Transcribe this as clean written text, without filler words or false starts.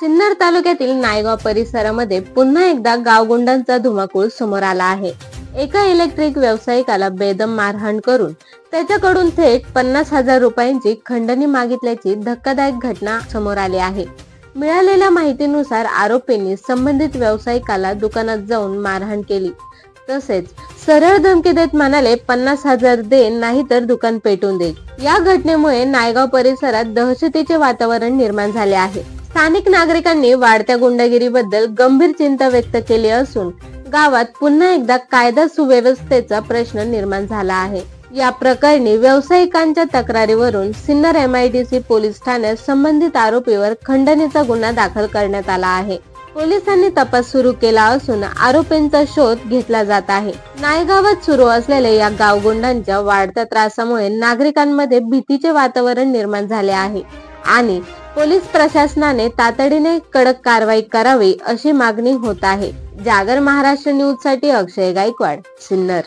सिन्नर तालुक्यातील नायगाव परिसरामध्ये पुन्हा एकदा गावगुंडांचा धुमाकूळ समोर आला आहे। एका इलेक्ट्रिक व्यावसायिकाला बेदम मारहाण करून त्याच्याकडून थेट 50,000 रुपयांची खंडणी मागितल्याची धक्कादायक घटना समोर आली आहे। मिळालेल्या माहितीनुसार आरोपींनी संबंधित व्यावसायिकाला दुकानात जाऊन मारहाण केली, तसेच सरळ धमकी देत म्हणाले 50,000 दे, नाहीतर दुकान पेटून दे। या घटनेमुळे नायगाव परिसरात दहशतीचे वातावरण निर्माण झाले आहे। स्थानिक नागरिकांनी वाढत्या गुंडगिरीबद्दल गंभीर चिंता व्यक्त केली असून गावात पुन्हा एकदा कायदा सुव्यवस्थेचा प्रश्न निर्माण झाला आहे। या प्रकरणी व्यावसायिकांच्या तक्रारीवरून सिन्नर MIDC पोलीस ठाण्यात संबंधित आरोपीवर खंडणीचा गुन्हा दाखल करण्यात आला आहे। पोलिसांनी तपास सुरू केला असून आरोपींचा शोध घेतला जात आहे। नायगावात सुरू असलेल्या या गावगुंडांच्या वाढत्या त्रासामुळे नागरिकांमध्ये भीतीचे वातावरण निर्माण झाले आहे आणि पोलीस प्रशासनाने तातडीने कडक कारवाई करावी अशी मागणी होत आहे। जागर महाराष्ट्र न्यूज साठी अक्षय गायकवाड, सिन्नर।